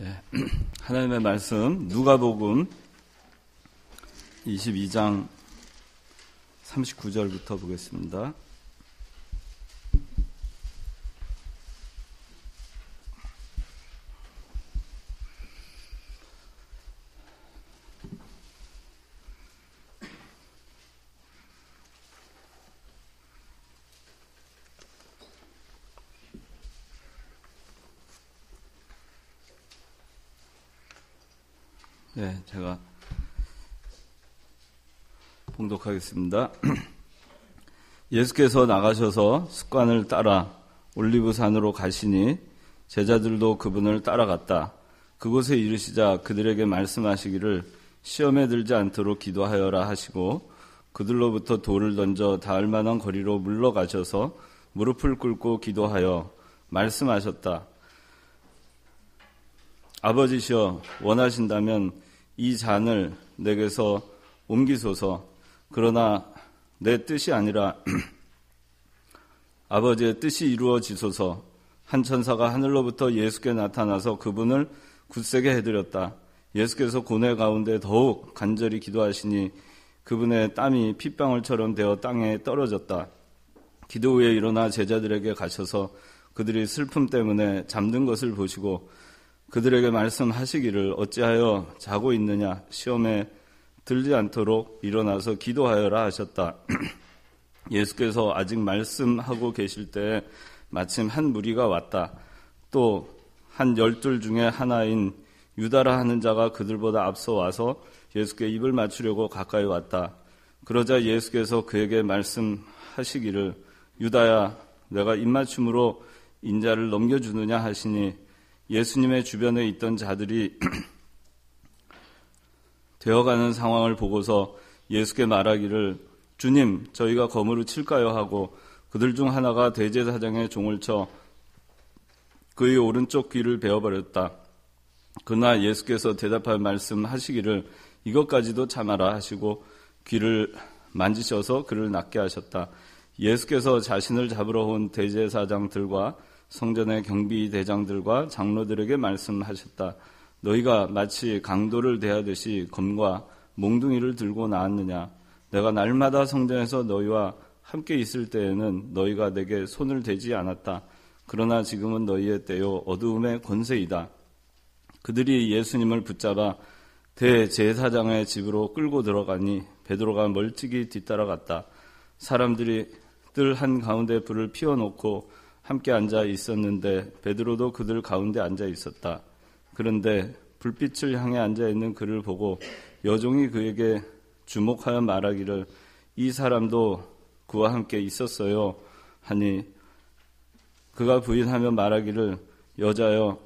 네, 하나님의 말씀 누가복음 22장 39절부터 보겠습니다. 네, 제가 봉독하겠습니다. 예수께서 나가셔서 습관을 따라 올리브산으로 가시니 제자들도 그분을 따라갔다. 그곳에 이르시자 그들에게 말씀하시기를 시험에 들지 않도록 기도하여라 하시고 그들로부터 돌을 던져 닿을 만한 거리로 물러가셔서 무릎을 꿇고 기도하여 말씀하셨다. 아버지시여 원하신다면 이 잔을 내게서 옮기소서. 그러나 내 뜻이 아니라 아버지의 뜻이 이루어지소서. 한 천사가 하늘로부터 예수께 나타나서 그분을 굳세게 해드렸다. 예수께서 고뇌 가운데 더욱 간절히 기도하시니 그분의 땀이 핏방울처럼 되어 땅에 떨어졌다. 기도 후에 일어나 제자들에게 가셔서 그들이 슬픔 때문에 잠든 것을 보시고 그들에게 말씀하시기를 어찌하여 자고 있느냐 시험에 들지 않도록 일어나서 기도하여라 하셨다. 예수께서 아직 말씀하고 계실 때에 마침 한 무리가 왔다. 또 한 12 중에 하나인 유다라 하는 자가 그들보다 앞서 와서 예수께 입을 맞추려고 가까이 왔다. 그러자 예수께서 그에게 말씀하시기를 유다야 내가 입맞춤으로 인자를 넘겨주느냐 하시니 예수님의 주변에 있던 자들이 되어가는 상황을 보고서 예수께 말하기를 주님 저희가 검으로 칠까요 하고 그들 중 하나가 대제사장의 종을 쳐 그의 오른쪽 귀를 베어버렸다. 그러나 예수께서 대답할 말씀하시기를 이것까지도 참아라 하시고 귀를 만지셔서 그를 낫게 하셨다. 예수께서 자신을 잡으러 온 대제사장들과 성전의 경비 대장들과 장로들에게 말씀하셨다. 너희가 마치 강도를 대하듯이 검과 몽둥이를 들고 나왔느냐. 내가 날마다 성전에서 너희와 함께 있을 때에는 너희가 내게 손을 대지 않았다. 그러나 지금은 너희의 때요 어두움의 권세이다. 그들이 예수님을 붙잡아 대제사장의 집으로 끌고 들어가니 베드로가 멀찍이 뒤따라갔다. 사람들이 뜰 한가운데 불을 피워놓고 함께 앉아 있었는데 베드로도 그들 가운데 앉아 있었다. 그런데 불빛을 향해 앉아 있는 그를 보고 여종이 그에게 주목하여 말하기를 이 사람도 그와 함께 있었어요 하니 그가 부인하며 말하기를 여자여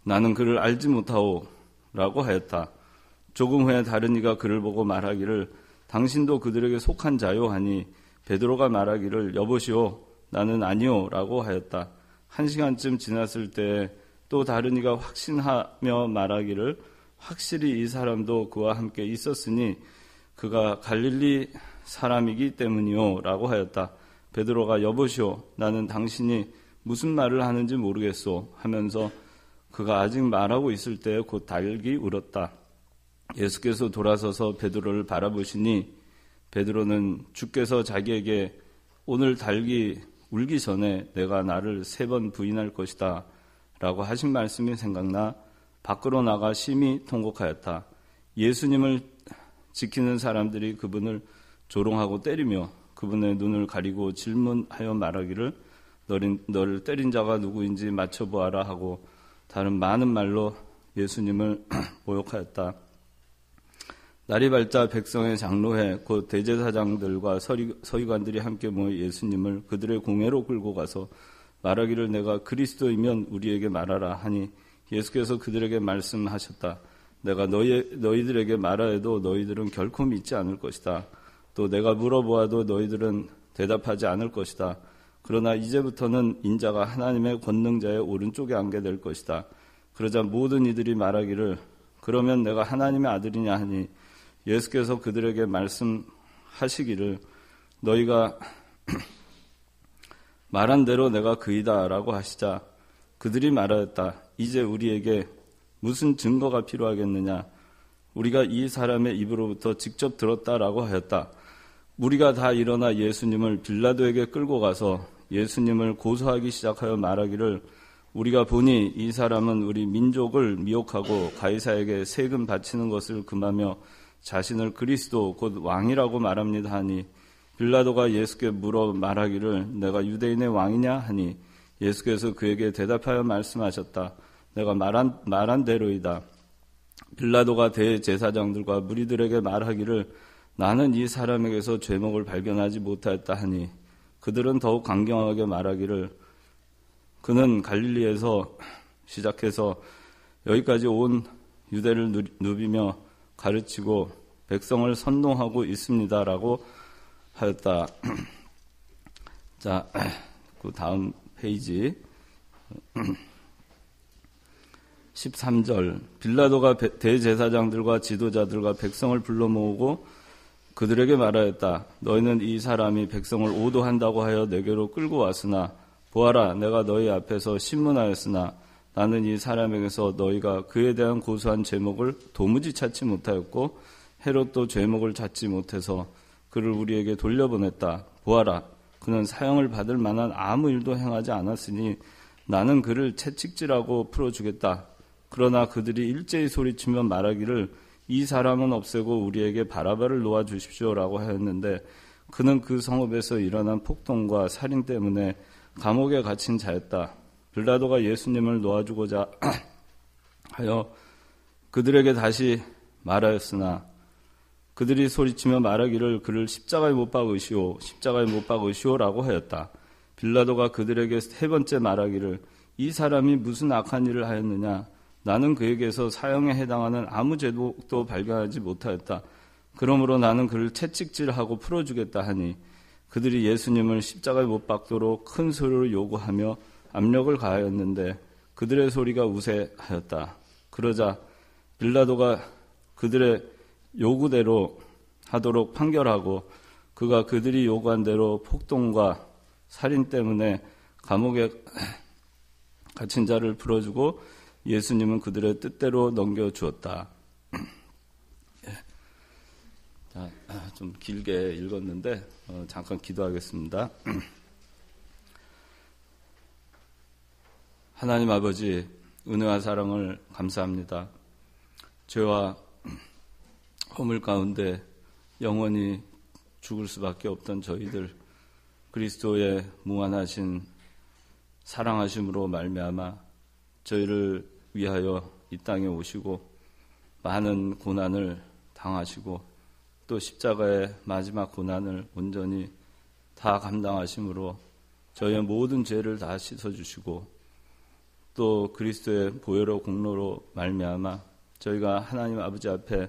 나는 그를 알지 못하오 라고 하였다. 조금 후에 다른 이가 그를 보고 말하기를 당신도 그들에게 속한 자요 하니 베드로가 말하기를 여보시오 나는 아니오 라고 하였다. 1시간쯤 지났을 때 또 다른 이가 확신하며 말하기를 확실히 이 사람도 그와 함께 있었으니 그가 갈릴리 사람이기 때문이요 라고 하였다. 베드로가 여보시오 나는 당신이 무슨 말을 하는지 모르겠소 하면서 그가 아직 말하고 있을 때 곧 닭이 울었다. 예수께서 돌아서서 베드로를 바라보시니 베드로는 주께서 자기에게 오늘 닭이 울기 전에 내가 나를 3번 부인할 것이다 라고 하신 말씀이 생각나 밖으로 나가 심히 통곡하였다. 예수님을 지키는 사람들이 그분을 조롱하고 때리며 그분의 눈을 가리고 질문하여 말하기를 너를 때린 자가 누구인지 맞춰보아라 하고 다른 많은 말로 예수님을 모욕하였다. 날이 밝자 백성의 장로회 곧 대제사장들과 서기관들이 함께 모여 예수님을 그들의 공회로 끌고 가서 말하기를 내가 그리스도이면 우리에게 말하라 하니 예수께서 그들에게 말씀하셨다. 내가 너희들에게 말하여도 너희들은 결코 믿지 않을 것이다. 또 내가 물어보아도 너희들은 대답하지 않을 것이다. 그러나 이제부터는 인자가 하나님의 권능자의 오른쪽에 앉게 될 것이다. 그러자 모든 이들이 말하기를 그러면 내가 하나님의 아들이냐 하니 예수께서 그들에게 말씀하시기를 너희가 말한 대로 내가 그이다 라고 하시자 그들이 말하였다. 이제 우리에게 무슨 증거가 필요하겠느냐? 우리가 이 사람의 입으로부터 직접 들었다라고 하였다. 무리가 다 일어나 예수님을 빌라도에게 끌고 가서 예수님을 고소하기 시작하여 말하기를 우리가 보니 이 사람은 우리 민족을 미혹하고 가이사에게 세금 바치는 것을 금하며 자신을 그리스도 곧 왕이라고 말합니다 하니 빌라도가 예수께 물어 말하기를 내가 유대인의 왕이냐 하니 예수께서 그에게 대답하여 말씀하셨다. 내가 말한 대로이다. 빌라도가 대제사장들과 무리들에게 말하기를 나는 이 사람에게서 죄목을 발견하지 못하였다 하니 그들은 더욱 강경하게 말하기를 그는 갈릴리에서 시작해서 여기까지 온 유대를 누비며 가르치고 백성을 선동하고 있습니다라고 하였다. 자, 그 다음 페이지 13절 빌라도가 대제사장들과 지도자들과 백성을 불러 모으고 그들에게 말하였다. 너희는 이 사람이 백성을 오도한다고 하여 내게로 끌고 왔으나 보아라 내가 너희 앞에서 신문하였으나 나는 이 사람에게서 너희가 그에 대한 고소한 죄목을 도무지 찾지 못하였고 헤롯도 죄목을 찾지 못해서 그를 우리에게 돌려보냈다. 보아라 그는 사형을 받을 만한 아무 일도 행하지 않았으니 나는 그를 채찍질하고 풀어주겠다. 그러나 그들이 일제히 소리치며 말하기를 이 사람은 없애고 우리에게 바라바를 놓아주십시오라고 하였는데 그는 그 성읍에서 일어난 폭동과 살인 때문에 감옥에 갇힌 자였다. 빌라도가 예수님을 놓아주고자 하여 그들에게 다시 말하였으나 그들이 소리치며 말하기를 그를 십자가에 못 박으시오 십자가에 못 박으시오라고 하였다. 빌라도가 그들에게 세 번째 말하기를 이 사람이 무슨 악한 일을 하였느냐 나는 그에게서 사형에 해당하는 아무 죄도 발견하지 못하였다. 그러므로 나는 그를 채찍질하고 풀어주겠다 하니 그들이 예수님을 십자가에 못 박도록 큰 소리로 요구하며 압력을 가하였는데 그들의 소리가 우세하였다. 그러자 빌라도가 그들의 요구대로 하도록 판결하고 그가 그들이 요구한 대로 폭동과 살인 때문에 감옥에 갇힌 자를 풀어주고 예수님은 그들의 뜻대로 넘겨주었다. 자, 좀 길게 읽었는데 잠깐 기도하겠습니다. 하나님 아버지 은혜와 사랑을 감사합니다. 죄와 허물 가운데 영원히 죽을 수밖에 없던 저희들 그리스도의 무한하신 사랑하심으로 말미암아 저희를 위하여 이 땅에 오시고 많은 고난을 당하시고 또 십자가의 마지막 고난을 온전히 다 감당하심으로 저희의 모든 죄를 다 씻어주시고 또 그리스도의 보혈의 공로로 말미암아 저희가 하나님 아버지 앞에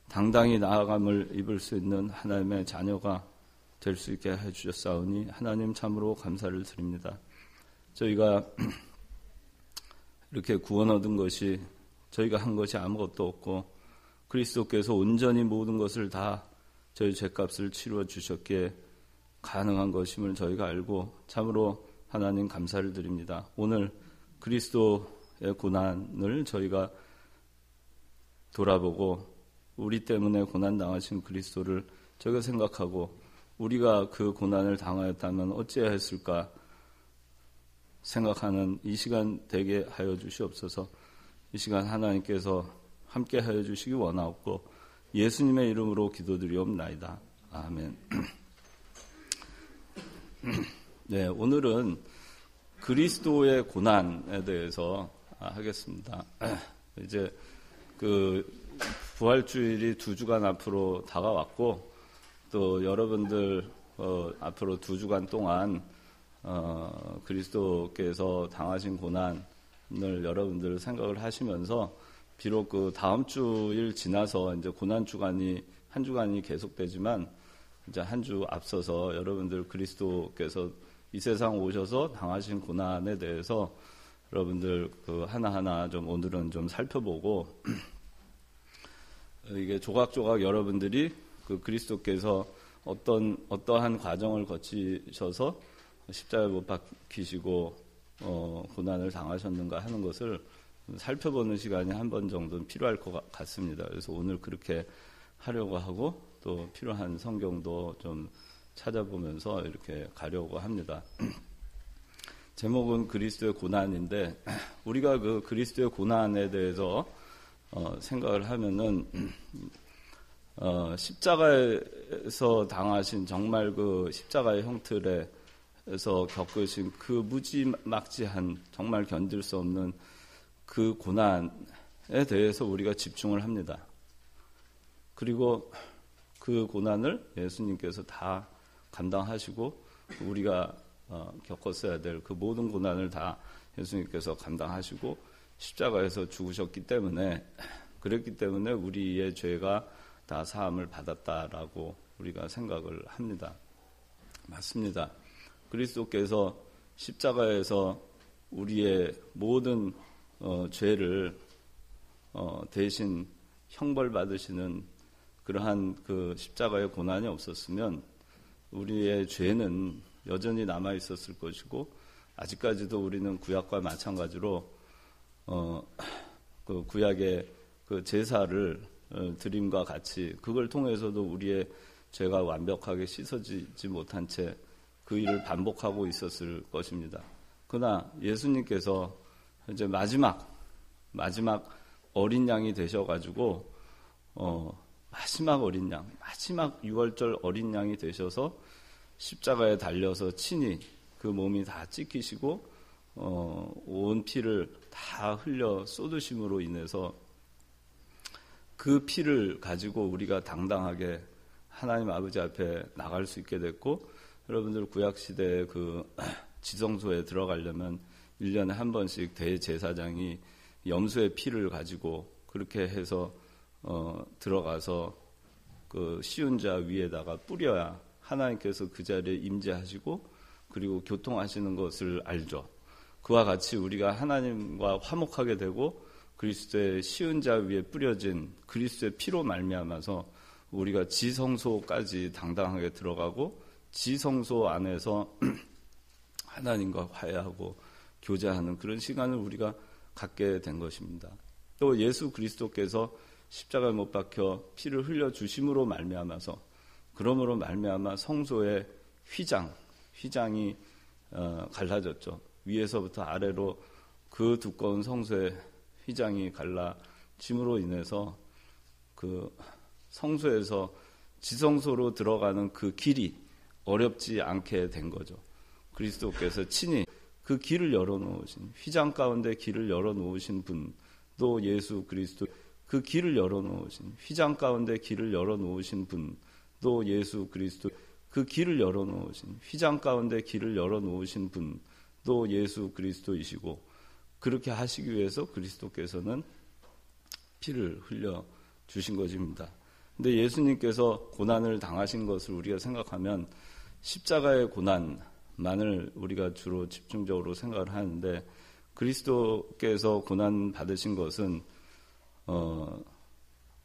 당당히 나아감을 입을 수 있는 하나님의 자녀가 될 수 있게 해주셨사오니 하나님 참으로 감사를 드립니다. 저희가 이렇게 구원 얻은 것이 저희가 한 것이 아무것도 없고 그리스도께서 온전히 모든 것을 다 저희 죄값을 치루어 주셨기에 가능한 것임을 저희가 알고 참으로 하나님 감사를 드립니다. 오늘 그리스도의 고난을 저희가 돌아보고 우리 때문에 고난당하신 그리스도를 저희가 생각하고 우리가 그 고난을 당하였다면 어찌해야 했을까 생각하는 이 시간 되게 하여 주시옵소서. 이 시간 하나님께서 함께 하여 주시기 원하옵고 예수님의 이름으로 기도드리옵나이다. 아멘. 네, 오늘은 그리스도의 고난에 대해서 하겠습니다. 이제 그 부활주일이 2주간 앞으로 다가왔고 또 여러분들 앞으로 2주간 동안 그리스도께서 당하신 고난을 여러분들 생각을 하시면서 비록 그 다음 주일 지나서 이제 고난 주간이 한 주간이 계속되지만 이제 한 주 앞서서 여러분들 그리스도께서 이 세상 오셔서 당하신 고난에 대해서 여러분들 그 하나하나 좀 오늘은 좀 살펴보고 이게 조각조각 여러분들이 그 그리스도께서 어떠한 과정을 거치셔서 십자가에 못 박히시고 고난을 당하셨는가 하는 것을 살펴보는 시간이 한 번 정도는 필요할 것 같습니다. 그래서 오늘 그렇게 하려고 하고 또 필요한 성경도 좀 찾아보면서 이렇게 가려고 합니다. 제목은 그리스도의 고난인데 우리가 그 그리스도의 고난에 대해서 생각을 하면은 십자가에서 당하신 정말 그 십자가의 형틀에서 겪으신 그 무지막지한 정말 견딜 수 없는 그 고난에 대해서 우리가 집중을 합니다. 그리고 그 고난을 예수님께서 다 감당하시고 우리가 겪었어야 될 그 모든 고난을 다 예수님께서 감당하시고 십자가에서 죽으셨기 때문에 그랬기 때문에 우리의 죄가 다 사함을 받았다라고 우리가 생각을 합니다. 맞습니다. 그리스도께서 십자가에서 우리의 모든 죄를 대신 형벌받으시는 그러한 그 십자가의 고난이 없었으면 우리의 죄는 여전히 남아 있었을 것이고 아직까지도 우리는 구약과 마찬가지로 그 구약의 그 제사를 드림과 같이 그걸 통해서도 우리의 죄가 완벽하게 씻어지지 못한 채 그 일을 반복하고 있었을 것입니다. 그러나 예수님께서 이제 마지막 어린 양이 되셔가지고 마지막 어린 양, 마지막 유월절 어린 양이 되셔서 십자가에 달려서 친히 그 몸이 다 찢기시고 온 피를 다 흘려 쏟으심으로 인해서 그 피를 가지고 우리가 당당하게 하나님 아버지 앞에 나갈 수 있게 됐고 여러분들 구약시대의 그 지성소에 들어가려면 1년에 한 번씩 대제사장이 염소의 피를 가지고 그렇게 해서 들어가서 그 시운자 위에다가 뿌려야 하나님께서 그 자리에 임재하시고 그리고 교통하시는 것을 알죠. 그와 같이 우리가 하나님과 화목하게 되고 그리스도의 시운자 위에 뿌려진 그리스도의 피로 말미암아서 우리가 지성소까지 당당하게 들어가고 지성소 안에서 하나님과 화해하고 교제하는 그런 시간을 우리가 갖게 된 것입니다. 또 예수 그리스도께서 십자가에 못 박혀 피를 흘려 주심으로 말미암아서 그러므로 말미암아 성소의 휘장이 갈라졌죠. 위에서부터 아래로 그 두꺼운 성소의 휘장이 갈라짐으로 인해서 그 성소에서 지성소로 들어가는 그 길이 어렵지 않게 된 거죠. 그리스도께서 친히 그 길을 열어놓으신 휘장 가운데 길을 열어놓으신 분도 예수 그리스도 그 길을 열어놓으신 휘장 가운데 길을 열어놓으신 분도 예수 그리스도 그 길을 열어놓으신 휘장 가운데 길을 열어놓으신 분도 예수 그리스도이시고 그렇게 하시기 위해서 그리스도께서는 피를 흘려 주신 것입니다. 근데 예수님께서 고난을 당하신 것을 우리가 생각하면 십자가의 고난만을 우리가 주로 집중적으로 생각을 하는데 그리스도께서 고난 받으신 것은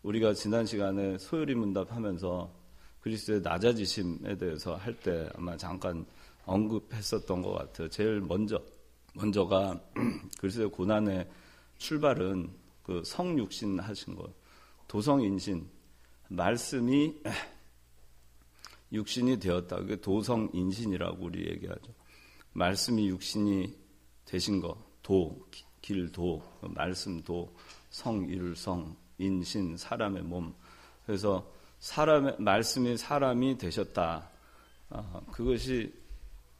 우리가 지난 시간에 소요리 문답하면서 그리스도의 낮아지심에 대해서 할 때 아마 잠깐 언급했었던 것 같아요. 제일 먼저가 그리스도의 고난의 출발은 그 성육신 하신 것, 도성인신, 말씀이 육신이 되었다. 그게 도성인신이라고 우리 얘기하죠. 말씀이 육신이 되신 것, 길도, 말씀도, 성일성, 인신, 사람의 몸. 그래서 말씀이 사람이 되셨다. 그것이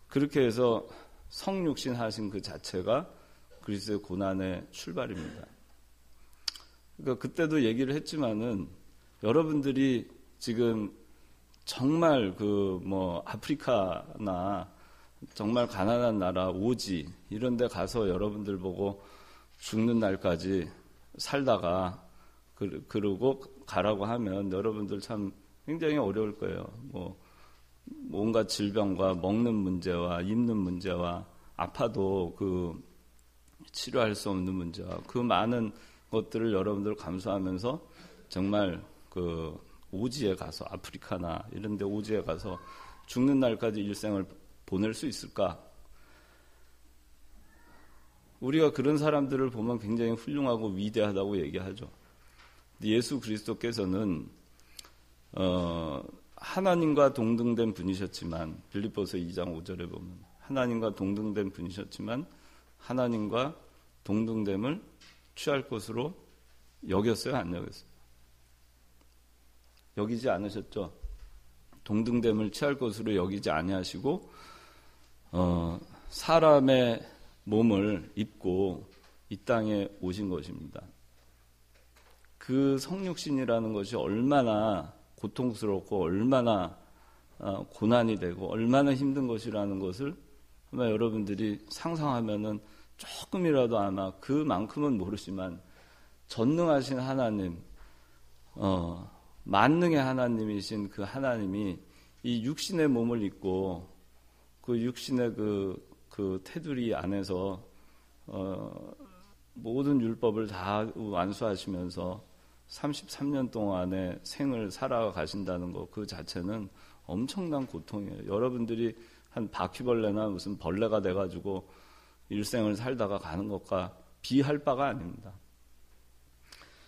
그렇게 해서 성육신 하신 그 자체가 그리스도의 고난의 출발입니다. 그러니까 그때도 얘기를 했지만은 여러분들이 지금 정말 아프리카나 정말 가난한 나라 오지 이런 데 가서 여러분들 보고 죽는 날까지 살다가 그러고 가라고 하면 여러분들 참 굉장히 어려울 거예요. 온갖 질병과 먹는 문제와 입는 문제와 아파도 그 치료할 수 없는 문제와 그 많은 것들을 여러분들 감수하면서 정말 그 오지에 가서 아프리카나 이런 데 오지에 가서 죽는 날까지 일생을 보낼 수 있을까? 우리가 그런 사람들을 보면 굉장히 훌륭하고 위대하다고 얘기하죠. 예수 그리스도께서는 하나님과 동등된 분이셨지만, 빌립보서 2장 5절에 보면 하나님과 동등된 분이셨지만 하나님과 동등됨을 취할 것으로 여겼어요, 안 여겼어요? 여기지 않으셨죠? 동등됨을 취할 것으로 여기지 아니하시고 사람의 몸을 입고 이 땅에 오신 것입니다. 그 성육신이라는 것이 얼마나 고통스럽고 얼마나 고난이 되고 얼마나 힘든 것이라는 것을 아마 여러분들이 상상하면은 조금이라도 아마 그만큼은 모르지만 전능하신 하나님, 만능의 하나님이신 그 하나님이 이 육신의 몸을 입고 그 육신의 그 테두리 안에서 모든 율법을 다 완수하시면서 33년 동안의 생을 살아가신다는 것, 그 자체는 엄청난 고통이에요. 여러분들이 한 바퀴벌레나 무슨 벌레가 돼가지고 일생을 살다가 가는 것과 비할 바가 아닙니다.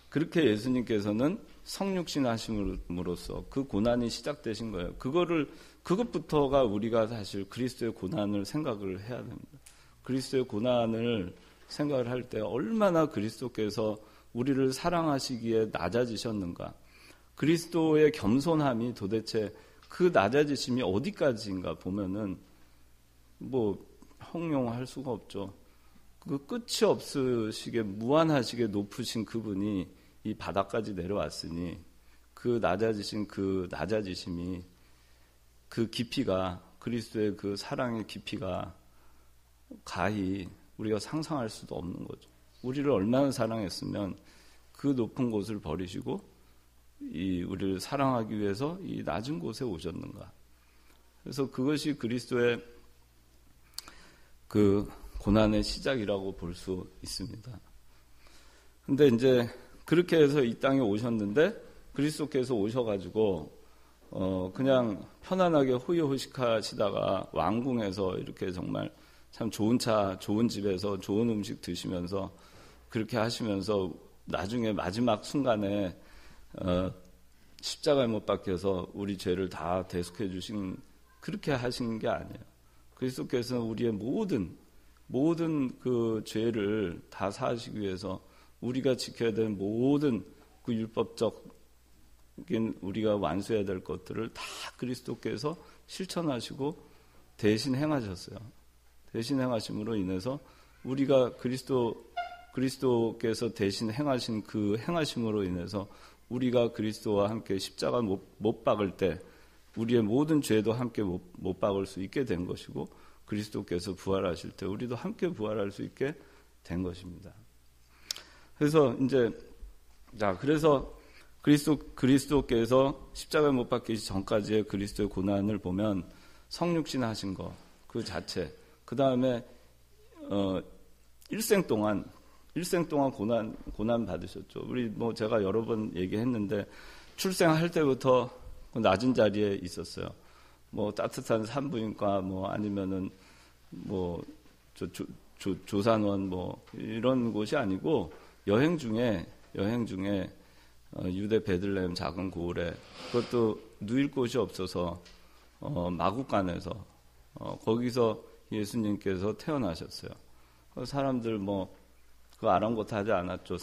그렇게 예수님께서는 성육신 하심으로써 그 고난이 시작되신 거예요. 그것부터가 우리가 사실 그리스도의 고난을 생각을 해야 됩니다. 그리스도의 고난을 생각을 할 때 얼마나 그리스도께서 우리를 사랑하시기에 낮아지셨는가. 그리스도의 겸손함이 도대체 그 낮아지심이 어디까지인가 보면은 뭐 형용할 수가 없죠. 그 끝이 없으시게 무한하시게 높으신 그분이 이 바닥까지 내려왔으니 그 낮아지신 그 낮아지심이 그 깊이가 그리스도의 그 사랑의 깊이가 가히 우리가 상상할 수도 없는 거죠. 우리를 얼마나 사랑했으면 그 높은 곳을 버리시고 우리를 사랑하기 위해서 이 낮은 곳에 오셨는가. 그래서 그것이 그리스도의 그 고난의 시작이라고 볼 수 있습니다. 근데 이제 그렇게 해서 이 땅에 오셨는데 그리스도께서 오셔가지고 그냥 편안하게 호의호식하시다가 왕궁에서 이렇게 정말 참 좋은 차, 좋은 집에서 좋은 음식 드시면서 그렇게 하시면서 나중에 마지막 순간에 십자가에 못 박혀서 우리 죄를 다 대속해 주신, 그렇게 하신 게 아니에요. 그리스도께서는 우리의 모든 그 죄를 다 사하시기 위해서 우리가 지켜야 될 모든 그 율법적인 우리가 완수해야 될 것들을 다 그리스도께서 실천하시고 대신 행하셨어요. 대신 행하심으로 인해서 우리가 그리스도께서 대신 행하신 그 행하심으로 인해서 우리가 그리스도와 함께 십자가 못 박을 때 우리의 모든 죄도 함께 못 박을 수 있게 된 것이고, 그리스도께서 부활하실 때 우리도 함께 부활할 수 있게 된 것입니다. 그래서 그래서 그리스도께서 십자가에 못 박히기 전까지의 그리스도의 고난을 보면 성육신 하신 것 그 자체, 그 다음에 일생 동안 고난 받으셨죠. 우리 제가 여러 번 얘기했는데 출생할 때부터 낮은 자리에 있었어요. 따뜻한 산부인과 아니면은 조산원 이런 곳이 아니고 여행 중에 유대 베들레헴 작은 고을에, 그것도 누일 곳이 없어서 마구간에서 거기서 예수님께서 태어나셨어요. 사람들 그거 아랑곳하지 않았죠.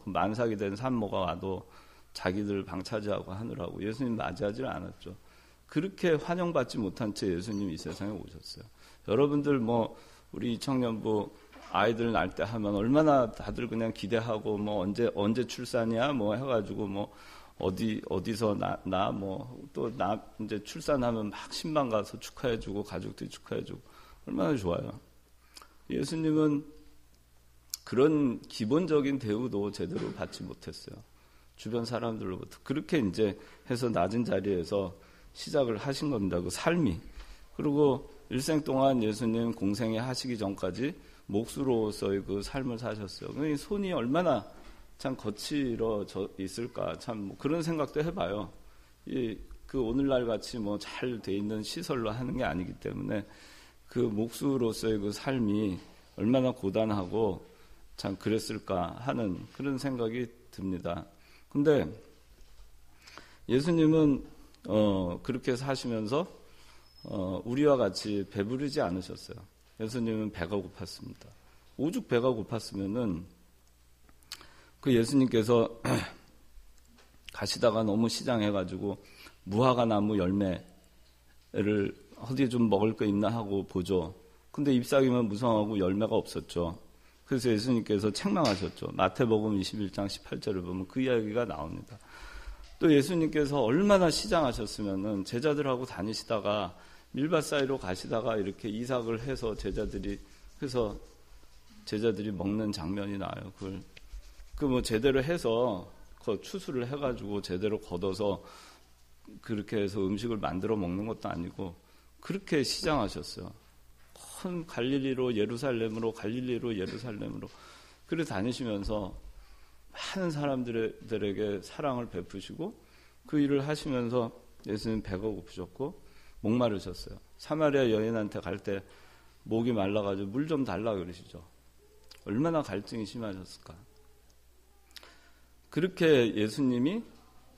만삭이 된 산모가 와도 자기들 방 차지하고 하느라고 예수님 맞이하지 않았죠. 그렇게 환영받지 못한 채 예수님이 이 세상에 오셨어요. 여러분들 우리 청년부 아이들 날 때 하면 얼마나 다들 그냥 기대하고 언제 출산이야 해가지고 어디서 또 이제 출산하면 막 신방 가서 축하해주고 가족들이 축하해주고 얼마나 좋아요. 예수님은 그런 기본적인 대우도 제대로 받지 못했어요. 주변 사람들로부터. 그렇게 이제 해서 낮은 자리에서 시작을 하신 겁니다. 그 삶이. 그리고 일생 동안 예수님 공생에 하시기 전까지 몫으로서의 그 삶을 사셨어요. 그 손이 얼마나 참 거칠어져 있을까. 참 그런 생각도 해봐요. 그 오늘날 같이 잘 돼 있는 시설로 하는 게 아니기 때문에 그 몫으로서의 그 삶이 얼마나 고단하고 참 그랬을까 하는 그런 생각이 듭니다. 근데 예수님은 그렇게 사시면서 우리와 같이 배부르지 않으셨어요. 예수님은 배가 고팠습니다. 오죽 배가 고팠으면은 그 예수님께서 가시다가 너무 시장해가지고 무화과 나무 열매를 어디에 좀 먹을 거 있나 하고 보죠. 근데 잎사귀만 무성하고 열매가 없었죠. 그래서 예수님께서 책망하셨죠. 마태복음 21장 18절을 보면 그 이야기가 나옵니다. 또 예수님께서 얼마나 시장하셨으면은 제자들하고 다니시다가 밀밭 사이로 가시다가 이렇게 이삭을 해서 제자들이 먹는 장면이 나와요. 그걸 뭐 제대로 해서 추수를 해가지고 제대로 걷어서 그렇게 해서 음식을 만들어 먹는 것도 아니고 그렇게 시장하셨어요. 큰 갈릴리로 예루살렘으로 그래 다니시면서 많은 사람들에게 사랑을 베푸시고 그 일을 하시면서 예수님 배가 고프셨고 목마르셨어요. 사마리아 여인한테 갈 때 목이 말라가지고 물 좀 달라 그러시죠. 얼마나 갈증이 심하셨을까. 그렇게 예수님이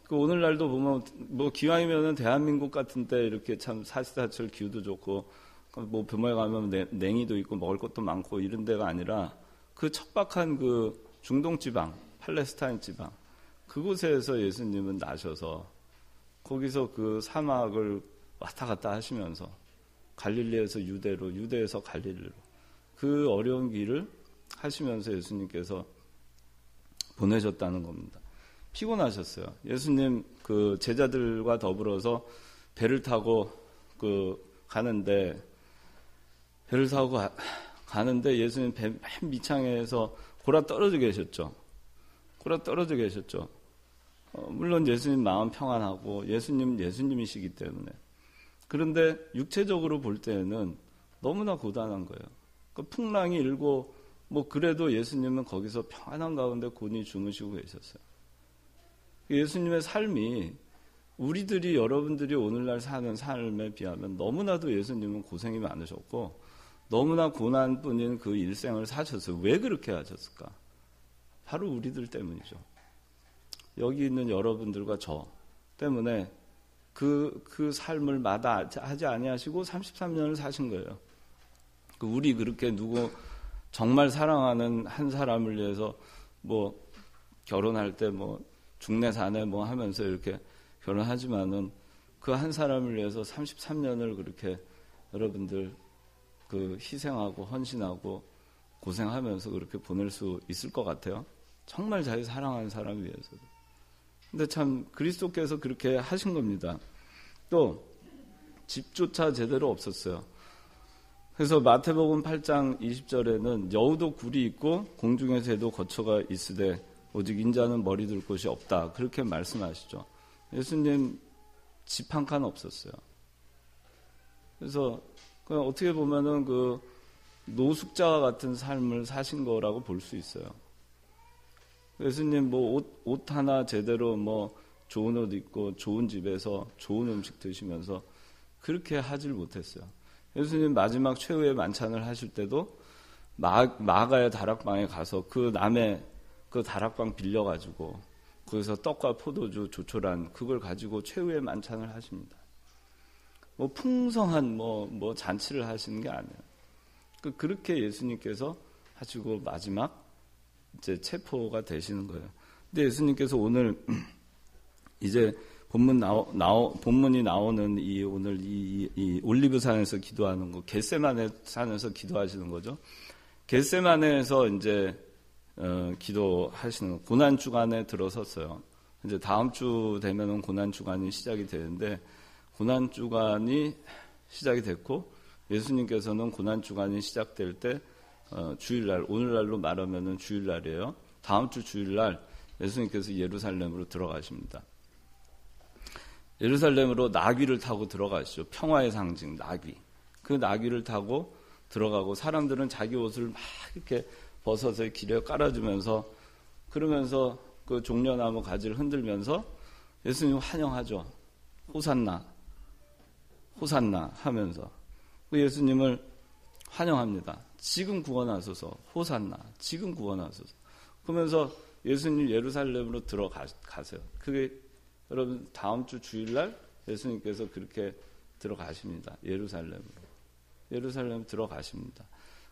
오늘날도 보면 뭐 기왕이면은 대한민국 같은데 이렇게 참 사시사철 기후도 좋고 뭐 벼모에 가면 냉이도 있고 먹을 것도 많고 이런 데가 아니라 그 척박한 그 중동 지방, 팔레스타인 지방 그곳에서 예수님은 나셔서 거기서 그 사막을 왔다 갔다 하시면서 갈릴리에서 유대로, 유대에서 갈릴리로 그 어려운 길을 하시면서 예수님께서 보내셨다는 겁니다. 피곤하셨어요. 예수님 그 제자들과 더불어서 배를 타고 가는데 예수님 배 맨 밑창에서 골아 떨어져 계셨죠. 물론 예수님 마음 평안하고 예수님이시기 때문에. 그런데 육체적으로 볼 때는 너무나 고단한 거예요. 그 풍랑이 일고 뭐 그래도 예수님은 거기서 평안한 가운데 곤히 주무시고 계셨어요. 예수님의 삶이 우리들이 여러분들이 오늘날 사는 삶에 비하면 너무나도 예수님은 고생이 많으셨고 너무나 고난뿐인 그 일생을 사셨어요. 왜 그렇게 하셨을까? 바로 우리들 때문이죠. 여기 있는 여러분들과 저 때문에 그 삶을 마다하지 아니하시고 33년을 사신 거예요. 우리 그렇게 누구 정말 사랑하는 한 사람을 위해서 뭐 결혼할 때 뭐 중내사내 뭐 하면서 이렇게 결혼하지만은 그 한 사람을 위해서 33년을 그렇게 여러분들 그 희생하고 헌신하고 고생하면서 그렇게 보낼 수 있을 것 같아요. 정말 자기 사랑하는 사람 위해서도. 근데 참 그리스도께서 그렇게 하신 겁니다. 또 집조차 제대로 없었어요. 그래서 마태복음 8장 20절에는 여우도 굴이 있고 공중의 새도 거처가 있으되 오직 인자는 머리 둘 곳이 없다. 그렇게 말씀하시죠. 예수님 집 한 칸 없었어요. 그래서 어떻게 보면은 그 노숙자와 같은 삶을 사신 거라고 볼 수 있어요. 예수님 뭐 옷 하나 제대로 뭐 좋은 옷 입고 좋은 집에서 좋은 음식 드시면서 그렇게 하질 못했어요. 예수님 마지막 최후의 만찬을 하실 때도 마가의 다락방에 가서 그 남의 그 다락방 빌려가지고 거기서 떡과 포도주 조촐한 그걸 가지고 최후의 만찬을 하십니다. 뭐 풍성한 뭐 잔치를 하시는 게 아니에요. 그렇게 예수님께서 하시고 마지막 이제 체포가 되시는 거예요. 근데 예수님께서 오늘 이제 본문이 나오는 오늘 이 올리브산에서 기도하는 거, 겟세마네 산에서 기도하시는 거죠. 겟세마네에서 이제 기도하시는 고난 주간에 들어섰어요. 이제 다음 주 되면은 고난 주간이 시작이 되는데 고난 주간이 시작이 됐고 예수님께서는 고난 주간이 시작될 때 주일날, 오늘날로 말하면은 주일날이에요. 다음 주 주일날 예수님께서 예루살렘으로 들어가십니다. 예루살렘으로 나귀를 타고 들어가시죠. 평화의 상징 나귀. 그 나귀를 타고 들어가고 사람들은 자기 옷을 막 이렇게 벗어서 길에 깔아주면서 그러면서 그 종려나무 가지를 흔들면서 예수님 환영하죠. 호산나, 호산나 하면서 그 예수님을 환영합니다. 지금 구원하소서. 호산나, 지금 구원하소서. 그러면서 예수님 예루살렘으로 들어가세요. 그게 여러분 다음 주 주일날 예수님께서 그렇게 들어가십니다. 예루살렘 들어가십니다.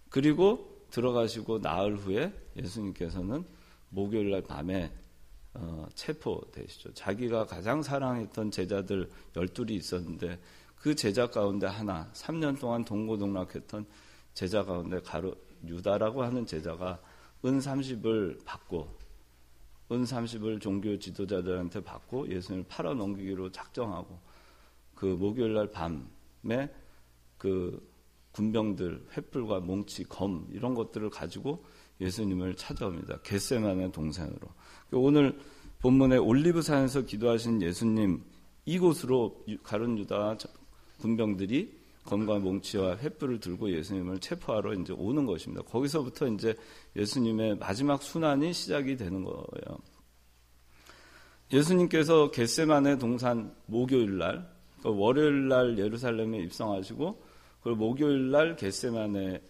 그리고 들어가시고 나흘 후에 예수님께서는 목요일날 밤에 체포되시죠. 자기가 가장 사랑했던 제자들 12이 있었는데 그 제자 가운데 하나, 3년 동안 동고동락했던 제자 가운데 유다라고 하는 제자가 은 30을 받고, 은 30을 종교 지도자들한테 받고 예수님을 팔아넘기기로 작정하고, 그 목요일날 밤에 그 군병들, 횃불과 몽치, 검 이런 것들을 가지고 예수님을 찾아옵니다. 겟세마네 동산으로. 오늘 본문에 올리브산에서 기도하신 예수님, 이곳으로 가룟 유다 군병들이 검과 몽치와 횃불을 들고 예수님을 체포하러 이제 오는 것입니다. 거기서부터 이제 예수님의 마지막 순환이 시작이 되는 거예요. 예수님께서 겟세마네 동산 목요일날, 월요일날 예루살렘에 입성하시고, 그리고 목요일날 겟세마네에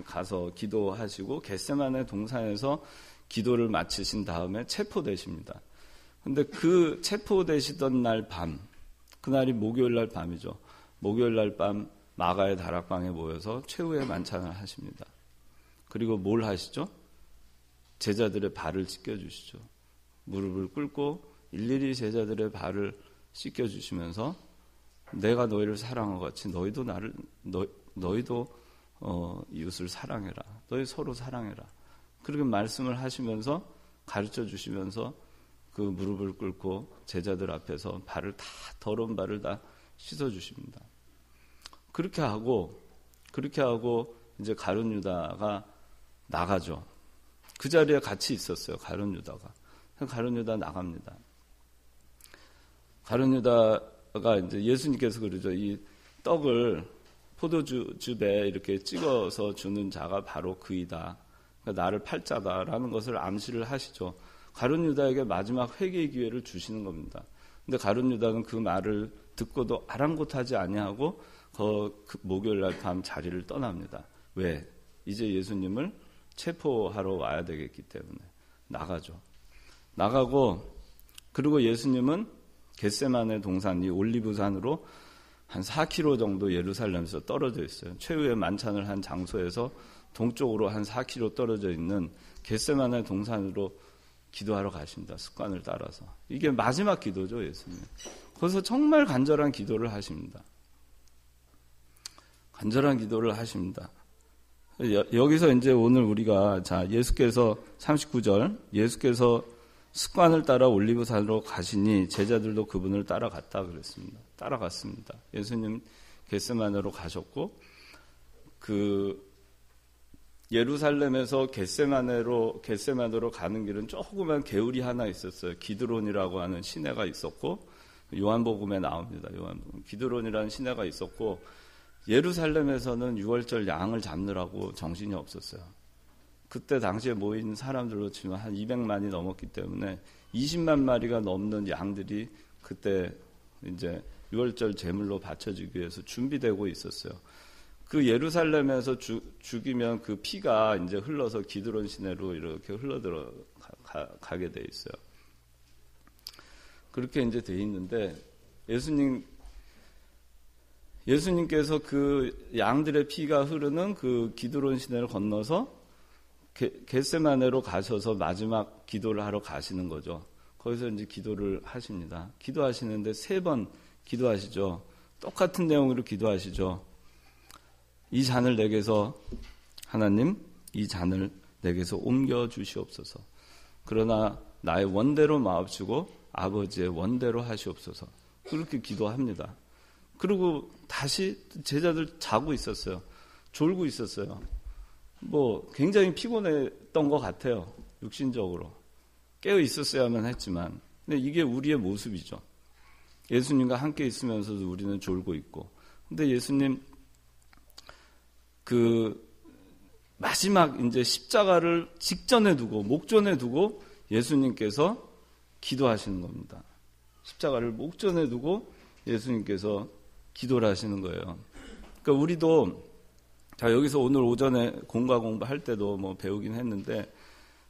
가서 기도하시고, 겟세마네 동산에서 기도를 마치신 다음에 체포되십니다. 근데 그 체포되시던 날 밤, 그날이 목요일날 밤이죠. 목요일날 밤 마가의 다락방에 모여서 최후의 만찬을 하십니다. 그리고 뭘 하시죠? 제자들의 발을 씻겨주시죠. 무릎을 꿇고 일일이 제자들의 발을 씻겨주시면서 내가 너희를 사랑한 것 같이 너희도 이웃을 사랑해라. 너희 서로 사랑해라. 그렇게 말씀을 하시면서 가르쳐 주시면서 그 무릎을 꿇고 제자들 앞에서 더러운 발을 다 씻어 주십니다. 그렇게 하고 이제 가룟 유다가 나가죠. 그 자리에 같이 있었어요. 가룟 유다가. 가룟 유다 나갑니다. 가룟 유다가 이제 예수님께서 그러죠. 이 떡을 포도주배 이렇게 찍어서 주는 자가 바로 그이다. 그러니까 나를 팔자다라는 것을 암시를 하시죠. 가룟 유다에게 마지막 회개의 기회를 주시는 겁니다. 근데 가룟 유다는 그 말을 듣고도 아랑곳하지 아니하고 그 목요일날 밤 자리를 떠납니다. 왜? 이제 예수님을 체포하러 와야 되겠기 때문에 나가죠. 나가고 그리고 예수님은 겟세마네 동산, 이 올리브산으로 한 4km 정도 예루살렘에서 떨어져 있어요. 최후의 만찬을 한 장소에서 동쪽으로 한 4km 떨어져 있는 겟세마네 동산으로 기도하러 가십니다. 습관을 따라서. 이게 마지막 기도죠, 예수님. 거기서 정말 간절한 기도를 하십니다. 간절한 기도를 하십니다. 여기서 이제 오늘 우리가 예수께서 39절, 예수께서 습관을 따라 올리브산으로 가시니 제자들도 그분을 따라갔다 그랬습니다. 따라갔습니다. 예수님 겟세마네로 가셨고 그 예루살렘에서 겟세마네로 가는 길은 조그만 개울이 하나 있었어요. 기드론이라고 하는 시내가 있었고 요한복음에 나옵니다. 요한복음. 기드론이라는 시내가 있었고 예루살렘에서는 6월절 양을 잡느라고 정신이 없었어요. 그때 당시에 모인 사람들로 치면 한 200만이 넘었기 때문에 20만 마리가 넘는 양들이 그때 이제 6월절 제물로 바쳐지기 위해서 준비되고 있었어요. 그 예루살렘에서 죽이면 그 피가 이제 흘러서 기드론 시내로 이렇게 흘러들어가게 돼 있어요. 그렇게 이제 돼 있는데 예수님께서 그 양들의 피가 흐르는 그 기드론 시내를 건너서 겟세마네로 가셔서 마지막 기도를 하러 가시는 거죠. 거기서 이제 기도를 하십니다. 기도하시는데 3번 기도하시죠. 똑같은 내용으로 기도하시죠. 이 잔을 내게서 하나님, 이 잔을 내게서 옮겨 주시옵소서. 그러나 나의 원대로 마옵시고 아버지의 원대로 하시옵소서. 그렇게 기도합니다. 그리고 다시 제자들 자고 있었어요. 졸고 있었어요. 굉장히 피곤했던 것 같아요. 육신적으로. 깨어 있었어야만 했지만. 근데 이게 우리의 모습이죠. 예수님과 함께 있으면서도 우리는 졸고 있고. 근데 예수님 마지막 이제 십자가를 직전에 두고, 목전에 두고 예수님께서 기도하시는 겁니다. 십자가를 목전에 두고 예수님께서 기도를 하시는 거예요. 그러니까 우리도 자, 여기서 오늘 오전에 공부할 때도 뭐 배우긴 했는데,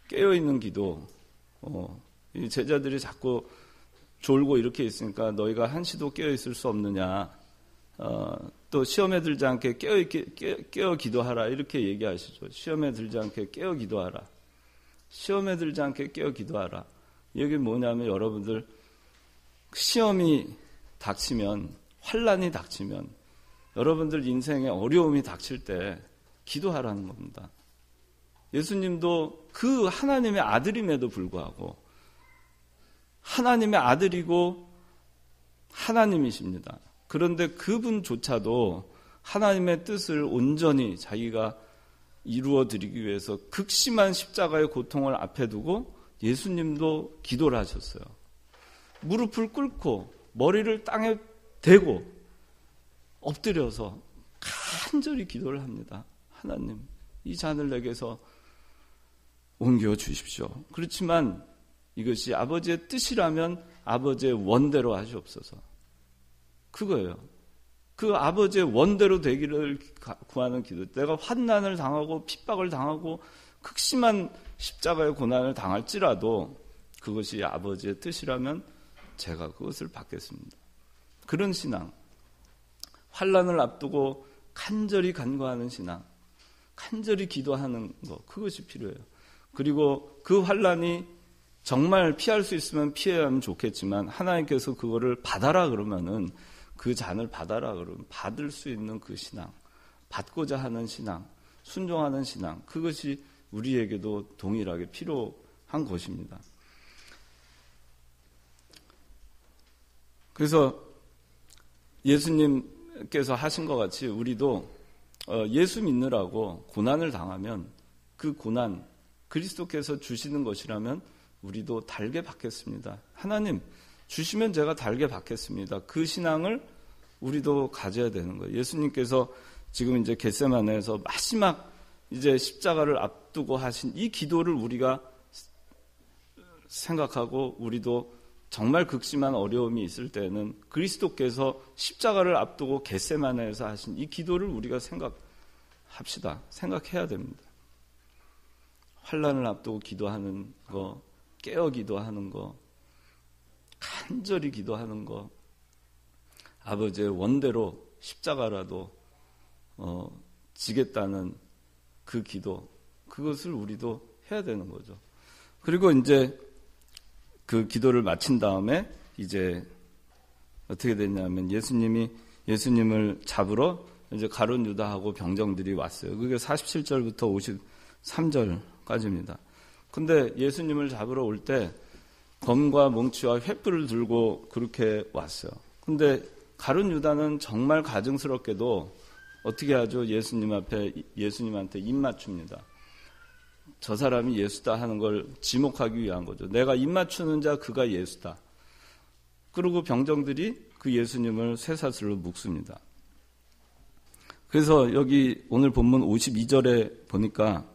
깨어있는 기도, 이 제자들이 자꾸 졸고 이렇게 있으니까 너희가 한시도 깨어있을 수 없느냐, 또 시험에 들지 않게 깨어 기도하라, 이렇게 얘기하시죠. 시험에 들지 않게 깨어 기도하라. 시험에 들지 않게 깨어 기도하라. 이게 뭐냐면, 여러분들, 시험이 닥치면, 환난이 닥치면, 여러분들 인생에 어려움이 닥칠 때 기도하라는 겁니다. 예수님도 그 하나님의 아들임에도 불구하고 하나님의 아들이고 하나님이십니다. 그런데 그분조차도 하나님의 뜻을 온전히 자기가 이루어 드리기 위해서 극심한 십자가의 고통을 앞에 두고 예수님도 기도를 하셨어요. 무릎을 꿇고 머리를 땅에 대고 엎드려서 간절히 기도를 합니다. 하나님, 이 잔을 내게서 옮겨 주십시오. 그렇지만 이것이 아버지의 뜻이라면 아버지의 원대로 하시옵소서. 그거예요. 그 아버지의 원대로 되기를 구하는 기도. 내가 환난을 당하고 핍박을 당하고 극심한 십자가의 고난을 당할지라도 그것이 아버지의 뜻이라면 제가 그것을 받겠습니다. 그런 신앙, 환난을 앞두고 간절히 간구하는 신앙, 간절히 기도하는 것, 그것이 필요해요. 그리고 그 환난이 정말 피할 수 있으면 피해야 하면 좋겠지만 하나님께서 그거를 받아라 그러면은, 그 잔을 받아라 그러면 받을 수 있는 그 신앙, 받고자 하는 신앙, 순종하는 신앙, 그것이 우리에게도 동일하게 필요한 것입니다. 그래서 예수님께서 하신 것 같이 우리도 예수 믿느라고 고난을 당하면 그 고난, 그리스도께서 주시는 것이라면 우리도 달게 받겠습니다. 하나님 주시면 제가 달게 받겠습니다. 그 신앙을 우리도 가져야 되는 거예요. 예수님께서 지금 이제 겟세마네에서 마지막 이제 십자가를 앞두고 하신 이 기도를 우리가 생각하고, 우리도 정말 극심한 어려움이 있을 때는 그리스도께서 십자가를 앞두고 겟세마네에서 하신 이 기도를 우리가 생각합시다. 생각해야 됩니다. 환난을 앞두고 기도하는 거, 깨어 기도하는 거, 간절히 기도하는 거, 아버지의 원대로 십자가라도 지겠다는 그 기도, 그것을 우리도 해야 되는 거죠. 그리고 이제 그 기도를 마친 다음에 이제 어떻게 됐냐면, 예수님을 잡으러 이제 가룟 유다하고 병정들이 왔어요. 그게 47절부터 53절까지입니다. 근데 예수님을 잡으러 올 때 검과 몽치와 횃불을 들고 그렇게 왔어요. 근데 가룟 유다는 정말 가증스럽게도 어떻게 하죠? 예수님한테 입 맞춥니다. 저 사람이 예수다 하는 걸 지목하기 위한 거죠. 내가 입 맞추는 자 그가 예수다. 그리고 병정들이 그 예수님을 쇠사슬로 묶습니다. 그래서 여기 오늘 본문 52절에 보니까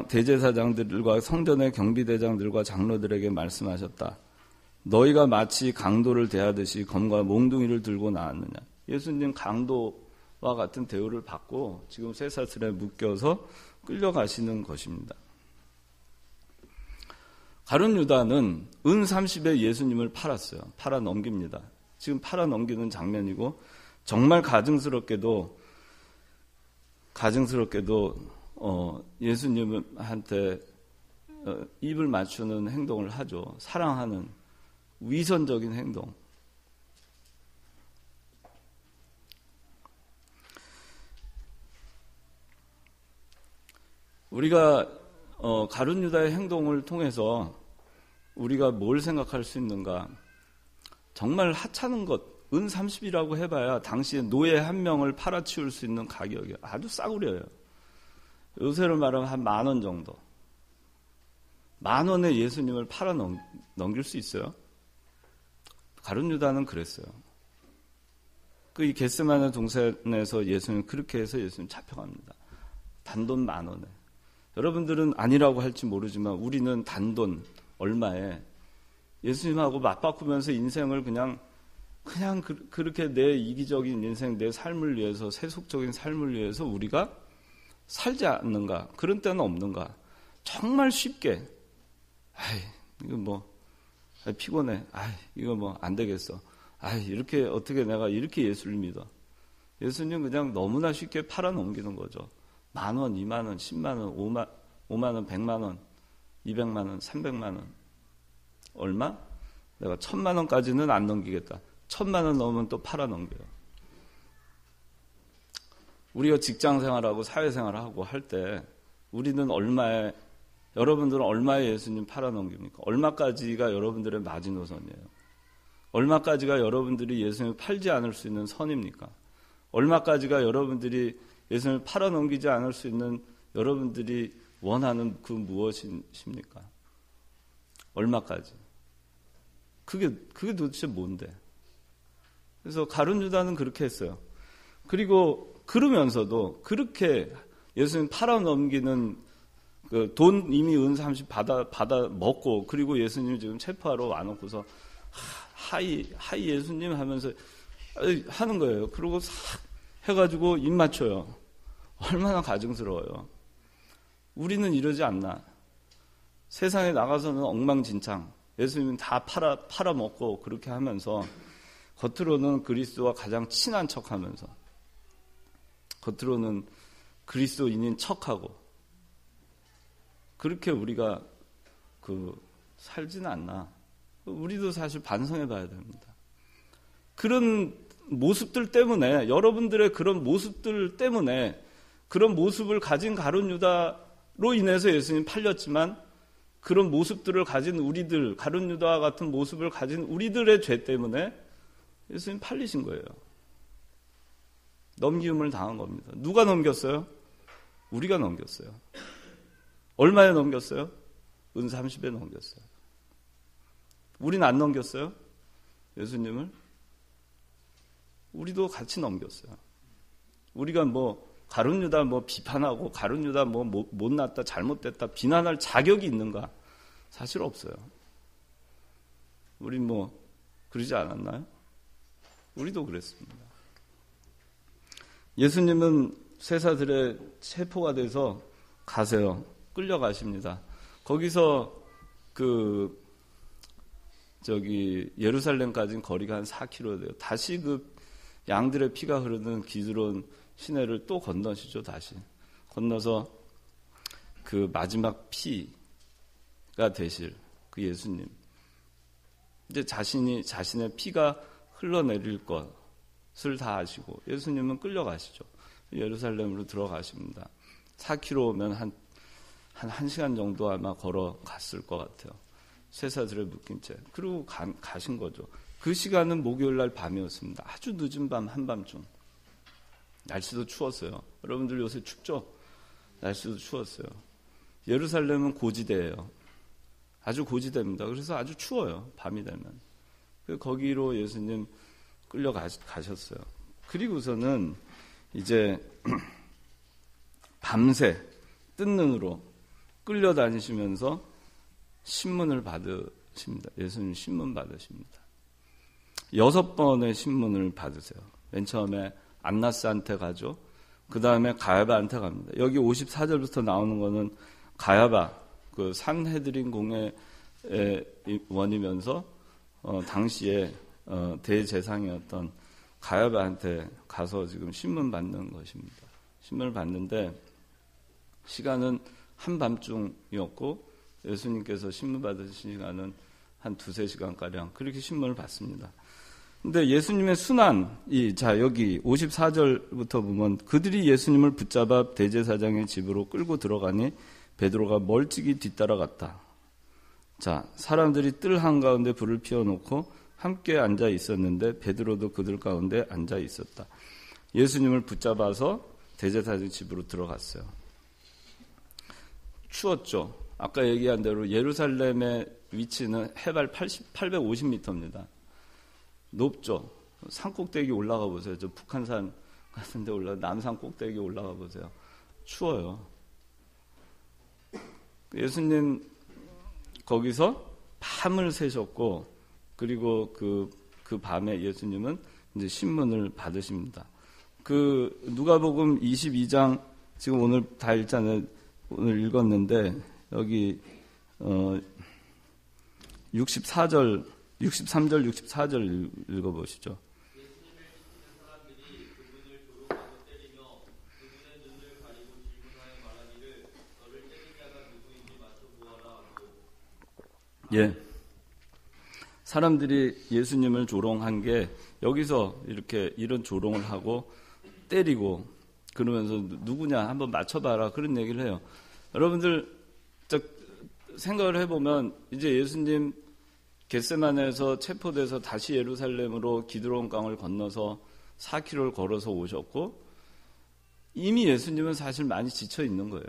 대제사장들과 성전의 경비대장들과 장로들에게 말씀하셨다. 너희가 마치 강도를 대하듯이 검과 몽둥이를 들고 나왔느냐. 예수님 강도와 같은 대우를 받고 지금 쇠사슬에 묶여서 끌려가시는 것입니다. 가룟 유다는 은 30에 예수님을 팔았어요. 팔아 넘깁니다. 지금 팔아 넘기는 장면이고, 정말 가증스럽게도 예수님한테 입을 맞추는 행동을 하죠. 사랑하는 위선적인 행동. 우리가 가룟 유다의 행동을 통해서 우리가 뭘 생각할 수 있는가? 정말 하찮은 것, 은 30이라고 해봐야 당시에 노예 한 명을 팔아치울 수 있는 가격이 아주 싸구려예요. 요새로 말하면 한 10,000원 정도. 10,000원에 예수님을 팔아 넘길 수 있어요? 가룟 유다는 그랬어요. 그 이 겟세마네 동산에서 예수님 그렇게 해서 예수님 잡혀갑니다. 단돈 10,000원에. 여러분들은 아니라고 할지 모르지만 우리는 단돈 얼마에 예수님하고 맞바꾸면서 인생을 그냥 그냥 그렇게 내 이기적인 인생, 내 삶을 위해서, 세속적인 삶을 위해서 우리가 살지 않는가? 그런 때는 없는가? 정말 쉽게, 이거 뭐, 피곤해. 이거 뭐 안 되겠어. 이렇게 어떻게 내가 이렇게 예수를 믿어. 예수님 그냥 너무나 쉽게 팔아넘기는 거죠. 10,000원, 20,000원, 10만원, 5만원, 100만원, 200만원, 300만원. 얼마? 내가 1,000만원까지는 안 넘기겠다. 1,000만원 넘으면 또 팔아넘겨요. 우리가 직장생활하고 사회생활하고 할 때 우리는 여러분들은 얼마에 예수님 팔아넘깁니까? 얼마까지가 여러분들의 마지노선이에요? 얼마까지가 여러분들이 예수님을 팔지 않을 수 있는 선입니까? 얼마까지가 여러분들이 예수님을 팔아넘기지 않을 수 있는 여러분들이 원하는 그 무엇입니까? 얼마까지? 그게 도대체 뭔데? 그래서 가룟 유다는 그렇게 했어요. 그리고 그러면서도 그렇게 예수님 팔아넘기는 그 돈 이미 은30 받아 먹고, 그리고 예수님 지금 체포하러 와놓고서 하이 예수님 하면서 하는 거예요. 그리고 싹 해가지고 입 맞춰요. 얼마나 가증스러워요. 우리는 이러지 않나? 세상에 나가서는 엉망진창, 예수님은 다 팔아먹고 그렇게 하면서 겉으로는 그리스도와 가장 친한 척하면서, 겉으로는 그리스도인인 척하고, 그렇게 우리가 살지는 않나. 우리도 사실 반성해 봐야 됩니다. 그런 모습들 때문에, 여러분들의 그런 모습들 때문에, 그런 모습을 가진 가룟 유다로 인해서 예수님 팔렸지만, 그런 모습들을 가진 우리들, 가룟 유다와 같은 모습을 가진 우리들의 죄 때문에 예수님 팔리신 거예요. 넘기움을 당한 겁니다. 누가 넘겼어요? 우리가 넘겼어요. 얼마에 넘겼어요? 은30에 넘겼어요. 우린 안 넘겼어요? 예수님을? 우리도 같이 넘겼어요. 우리가 가룟 유다 비판하고, 가룟 유다 못났다, 잘못됐다 비난할 자격이 있는가? 사실 없어요. 우리 그러지 않았나요? 우리도 그랬습니다. 예수님은 쇠사들의 체포가 돼서 가세요. 끌려가십니다. 거기서 예루살렘까지는 거리가 한 4km 돼요. 다시 양들의 피가 흐르는 기드론 시내를 또 건너시죠. 다시 건너서 마지막 피가 되실 그 예수님, 이제 자신의 피가 흘러내릴 것을 다 아시고 예수님은 끌려가시죠. 예루살렘으로 들어가십니다. 4km면 한 1시간 정도 아마 걸어갔을 것 같아요. 쇠사슬에 묶인 채. 그리고 가신 거죠. 그 시간은 목요일날 밤이었습니다. 아주 늦은 밤, 한밤중. 날씨도 추웠어요. 여러분들 요새 춥죠? 날씨도 추웠어요. 예루살렘은 고지대예요. 아주 고지대입니다. 그래서 아주 추워요. 밤이 되면. 거기로 예수님 끌려가셨어요. 그리고서는 이제 밤새 뜬 눈으로 끌려다니시면서 신문을 받으십니다. 예수님 신문 받으십니다. 6번의 신문을 받으세요. 맨 처음에 안나스한테 가죠. 그 다음에 가야바한테 갑니다. 여기 54절부터 나오는 거는 가야바, 산헤드린 공회의 원이면서 당시에 대제사장이었던 가야바한테 가서 지금 신문 받는 것입니다. 신문을 받는데 시간은 한밤중이었고 예수님께서 신문 받으신 시간은 한 2-3시간가량 그렇게 신문을 받습니다. 근데 예수님의 순환이, 여기 54절부터 보면 그들이 예수님을 붙잡아 대제사장의 집으로 끌고 들어가니 베드로가 멀찍이 뒤따라갔다. 사람들이 뜰 한가운데 불을 피워놓고 함께 앉아 있었는데 베드로도 그들 가운데 앉아 있었다. 예수님을 붙잡아서 대제사장 집으로 들어갔어요. 추웠죠. 아까 얘기한 대로 예루살렘의 위치는 해발 850m입니다. 높죠. 산 꼭대기 올라가 보세요. 저 북한산 같은 데 남산 꼭대기 올라가 보세요. 추워요. 예수님 거기서 밤을 새셨고, 그리고 그 밤에 예수님은 이제 신문을 받으십니다. 그 누가복음 22장 지금 오늘 다 읽잖아요. 오늘 읽었는데 여기 63절 64절 읽어보시죠. 예. 사람들이 예수님을 조롱한 게 여기서 이렇게 이런 조롱을 하고 때리고 그러면서 누구냐 한번 맞춰봐라 그런 얘기를 해요. 여러분들 생각을 해보면 이제 예수님 겟세마네에서 체포돼서 다시 예루살렘으로 기드론 강을 건너서 4km를 걸어서 오셨고 이미 예수님은 사실 많이 지쳐 있는 거예요.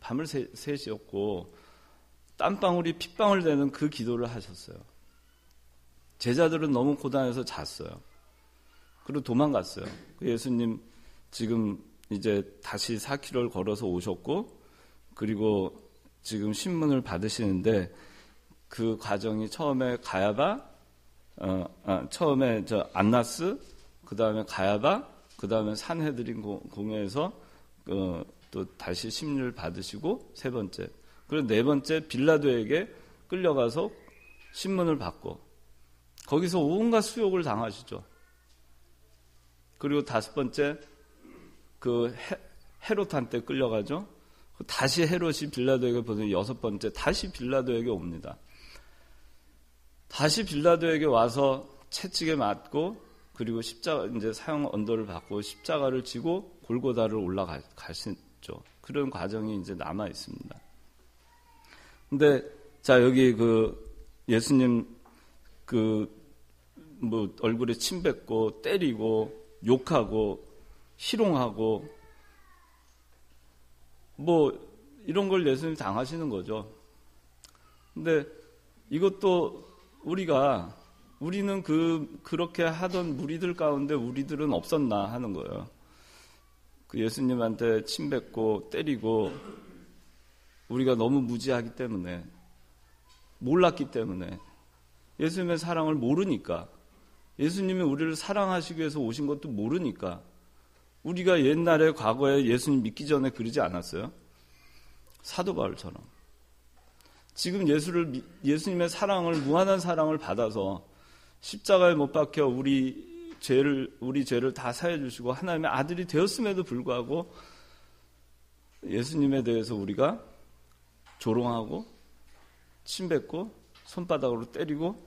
밤을 새셨고 땀방울이 핏방울 되는 그 기도를 하셨어요. 제자들은 너무 고단해서 잤어요. 그리고 도망갔어요. 예수님 지금 이제 다시 4km를 걸어서 오셨고 그리고 지금 신문을 받으시는데 그 과정이 처음에 처음에 안나스, 그 다음에 가야바, 그 다음에 산헤드린 공회에서 또 다시 심리를 받으시고 세 번째, 그리고 네 번째 빌라도에게 끌려가서 신문을 받고 거기서 온갖 수욕을 당하시죠. 그리고 다섯 번째 그 헤롯한테 끌려가죠. 다시 헤롯이 빌라도에게 보내고 여섯 번째 다시 빌라도에게 옵니다. 다시 빌라도에게 와서 채찍에 맞고 그리고 십자가 이제 사형 언도를 받고 십자가를 지고 골고다를 올라가시죠. 그런 과정이 이제 남아 있습니다. 근데 자 여기 그 예수님 뭐 얼굴에 침 뱉고 때리고 욕하고 희롱하고 뭐 이런 걸 예수님이 당하시는 거죠. 근데 이것도 우리는 그렇게 하던 무리들 가운데 우리들은 없었나 하는 거예요. 그 예수님한테 침 뱉고 때리고 우리가 너무 무지하기 때문에 몰랐기 때문에 예수님의 사랑을 모르니까 예수님이 우리를 사랑하시기 위해서 오신 것도 모르니까 우리가 옛날에 과거에 예수님 믿기 전에 그러지 않았어요? 사도 바울처럼. 지금 예수님의 사랑을 무한한 사랑을 받아서 십자가에 못 박혀 우리 죄를 다 사해 주시고 하나님의 아들이 되었음에도 불구하고 예수님에 대해서 우리가 조롱하고 침뱉고 손바닥으로 때리고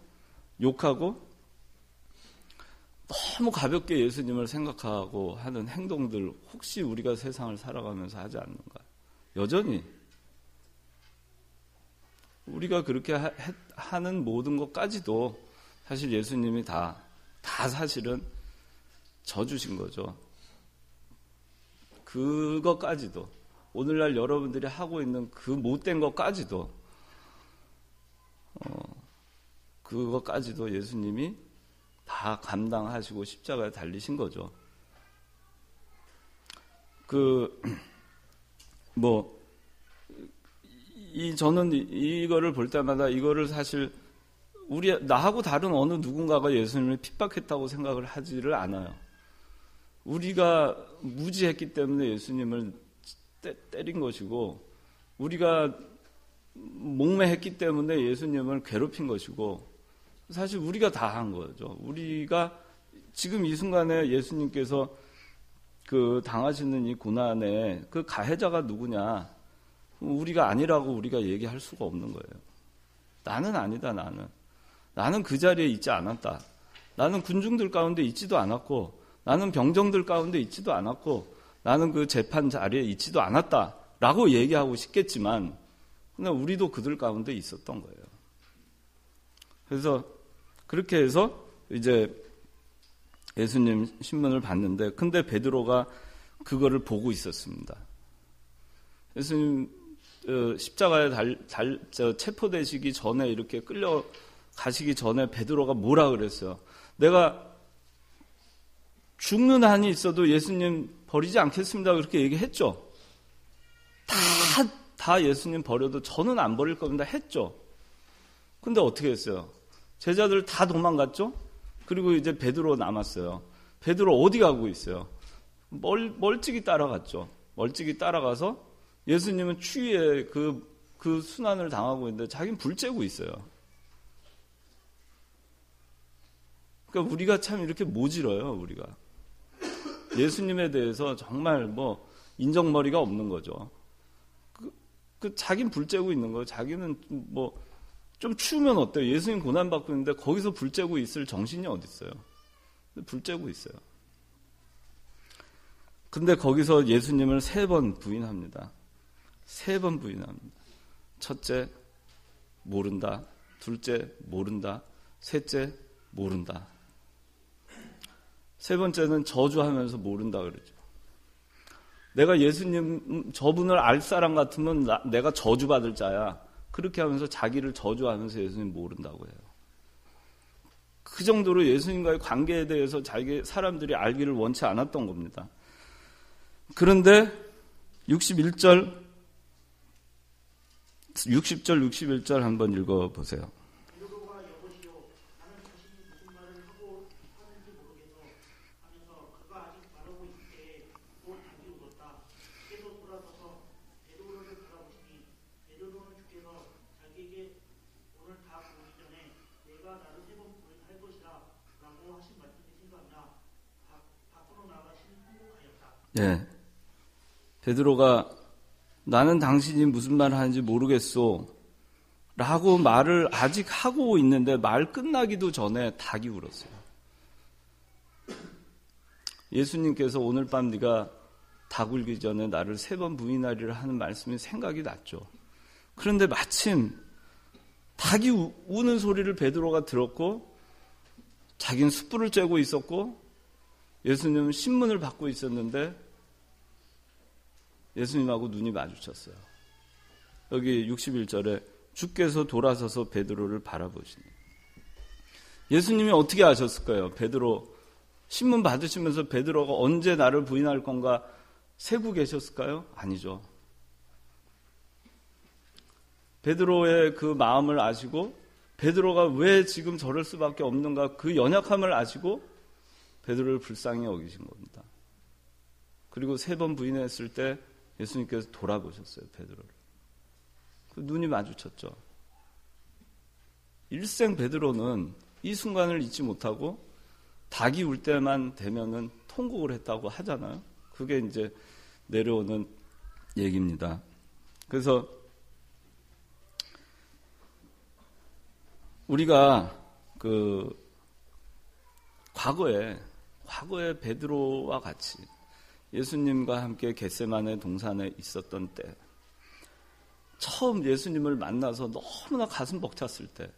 욕하고 너무 가볍게 예수님을 생각하고 하는 행동들 혹시 우리가 세상을 살아가면서 하지 않는가? 여전히 우리가 그렇게 하는 모든 것까지도 사실 예수님이 다 사실은 져주신 거죠. 그것까지도 오늘날 여러분들이 하고 있는 그 못된 것까지도 그것까지도 예수님이 다 감당하시고 십자가에 달리신 거죠. 저는 이거를 볼 때마다 이거를 사실 나하고 다른 어느 누군가가 예수님을 핍박했다고 생각을 하지를 않아요. 우리가 무지했기 때문에 예수님을 때린 것이고 우리가 목매했기 때문에 예수님을 괴롭힌 것이고 사실 우리가 다 한 거죠. 우리가 지금 이 순간에 예수님께서 그 당하시는 이 고난에 그 가해자가 누구냐? 우리가 아니라고 우리가 얘기할 수가 없는 거예요. 나는 아니다. 나는 그 자리에 있지 않았다. 나는 군중들 가운데 있지도 않았고 나는 병정들 가운데 있지도 않았고 나는 그 재판 자리에 있지도 않았다 라고 얘기하고 싶겠지만 근데 우리도 그들 가운데 있었던 거예요. 그래서 그렇게 해서 이제 예수님 신문을 봤는데 근데 베드로가 그거를 보고 있었습니다. 예수님 십자가에 체포되시기 전에 이렇게 끌려가시기 전에 베드로가 뭐라 그랬어요? 내가 죽는 한이 있어도 예수님 버리지 않겠습니다. 그렇게 얘기했죠. 다 예수님 버려도 저는 안 버릴 겁니다. 했죠. 근데 어떻게 했어요? 제자들 다 도망갔죠? 그리고 이제 베드로 남았어요. 베드로 어디 가고 있어요? 멀찍이 따라갔죠. 멀찍이 따라가서 예수님은 추위에 그 순환을 당하고 있는데 자기는 불 쬐고 있어요. 그러니까 우리가 참 이렇게 모질어요, 우리가. 예수님에 대해서 정말 인정머리가 없는 거죠. 자기는 불 쬐고 있는 거예요. 자기는 좀 추우면 어때요? 예수님 고난받고 있는데 거기서 불 쬐고 있을 정신이 어디 있어요? 불 쬐고 있어요. 근데 거기서 예수님을 3번 부인합니다. 3번 부인합니다. 첫째, 모른다. 둘째, 모른다. 셋째, 모른다. 3번째는 저주하면서 모른다 그러죠. 내가 예수님 저분을 알 사람 같으면 내가 저주받을 자야. 그렇게 하면서 자기를 저주하면서 예수님 모른다고 해요. 그 정도로 예수님과의 관계에 대해서 사람들이 알기를 원치 않았던 겁니다. 그런데 60절, 61절 한번 읽어보세요. 네. 베드로가 나는 당신이 무슨 말을 하는지 모르겠소 라고 말을 아직 하고 있는데 말 끝나기도 전에 닭이 울었어요. 예수님께서 오늘 밤 네가 닭 울기 전에 나를 3번 부인하리라 하는 말씀이 생각이 났죠. 그런데 마침 닭이 우는 소리를 베드로가 들었고 자기는 숯불을 쬐고 있었고 예수님은 신문을 받고 있었는데 예수님하고 눈이 마주쳤어요. 여기 61절에 주께서 돌아서서 베드로를 바라보시니. 예수님이 어떻게 아셨을까요? 베드로 신문 받으시면서 베드로가 언제 나를 부인할 건가 세고 계셨을까요? 아니죠. 베드로의 그 마음을 아시고 베드로가 왜 지금 저럴 수밖에 없는가 그 연약함을 아시고 베드로를 불쌍히 여기신 겁니다. 그리고 3번 부인했을 때 예수님께서 돌아보셨어요, 베드로를. 그 눈이 마주쳤죠. 일생 베드로는 이 순간을 잊지 못하고 닭이 울 때만 되면은 통곡을 했다고 하잖아요. 그게 이제 내려오는 얘기입니다. 그래서 우리가 과거에 베드로와 같이 예수님과 함께 겟세마네 동산에 있었던 때, 처음 예수님을 만나서 너무나 가슴 벅찼을 때,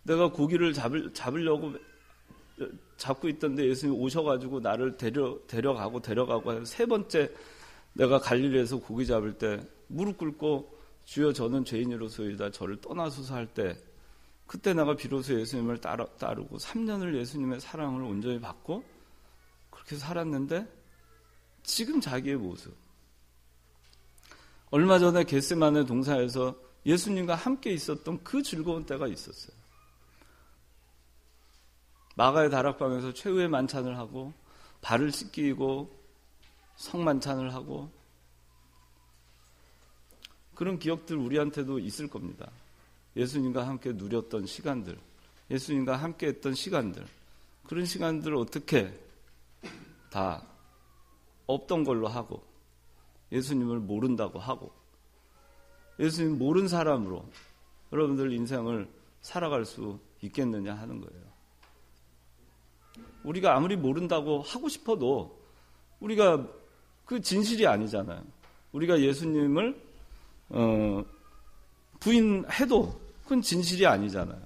내가 고기를 잡으려고 잡고 있던데 예수님이 오셔가지고 나를 데려가고 해서 3번째 내가 갈릴리에서 고기 잡을 때 무릎 꿇고 주여 저는 죄인으로소이다 저를 떠나소서 할 때, 그때 내가 비로소 예수님을 따르고 3년을 예수님의 사랑을 온전히 받고 그렇게 살았는데 지금 자기의 모습, 얼마 전에 겟세마네 동산에서 예수님과 함께 있었던 그 즐거운 때가 있었어요. 마가의 다락방에서 최후의 만찬을 하고 발을 씻기고 성만찬을 하고 그런 기억들 우리한테도 있을 겁니다. 예수님과 함께 누렸던 시간들, 예수님과 함께 했던 시간들, 그런 시간들을 어떻게 다 없던 걸로 하고 예수님을 모른다고 하고 예수님 모르는 사람으로 여러분들 인생을 살아갈 수 있겠느냐 하는 거예요. 우리가 아무리 모른다고 하고 싶어도 우리가 그 진실이 아니잖아요. 우리가 예수님을 부인해도 그건 진실이 아니잖아요.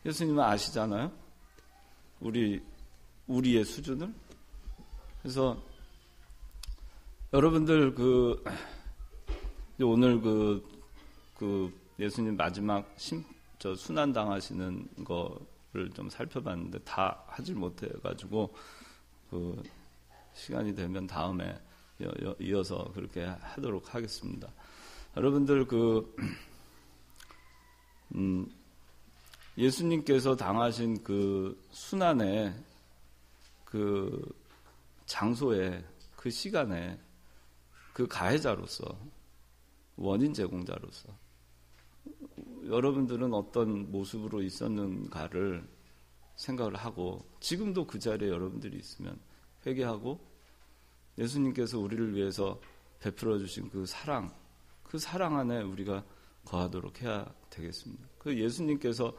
예수님은 아시잖아요. 우리의 수준을. 그래서 여러분들 오늘 예수님 마지막 순환 당하시는 거를 좀 살펴봤는데 다 하질 못해가지고 시간이 되면 다음에 이어서 그렇게 하도록 하겠습니다. 여러분들 예수님께서 당하신 그 순환의 그 장소에, 그 시간에 그 가해자로서, 원인 제공자로서 여러분들은 어떤 모습으로 있었는가를 생각을 하고, 지금도 그 자리에 여러분들이 있으면 회개하고 예수님께서 우리를 위해서 베풀어 주신 그 사랑 안에 우리가 거하도록 해야 되겠습니다. 그 예수님께서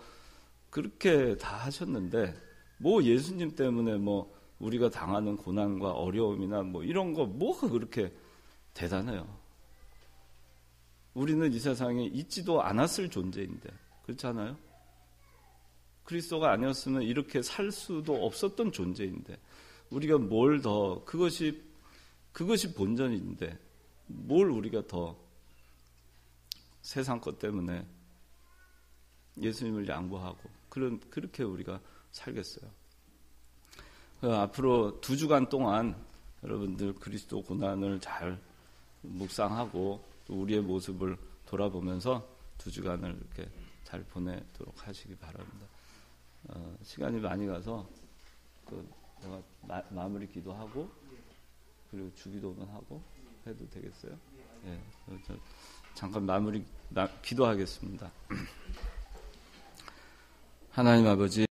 그렇게 다 하셨는데, 뭐 예수님 때문에 뭐 우리가 당하는 고난과 어려움이나 뭐 이런 거 뭐가 그렇게 대단해요. 우리는 이 세상에 있지도 않았을 존재인데, 그렇지 않아요? 그리스도가 아니었으면 이렇게 살 수도 없었던 존재인데, 우리가 뭘 더, 그것이 본전인데 뭘 우리가 더 세상 것 때문에 예수님을 양보하고 그렇게 우리가 살겠어요. 앞으로 2주간 동안 여러분들 그리스도 고난을 잘 묵상하고 또 우리의 모습을 돌아보면서 2주간을 이렇게 잘 보내도록 하시기 바랍니다. 시간이 많이 가서 제가 마무리 기도하고 그리고 주기도만 하고 해도 되겠어요? 예, 잠깐 기도하겠습니다. 하나님 아버지,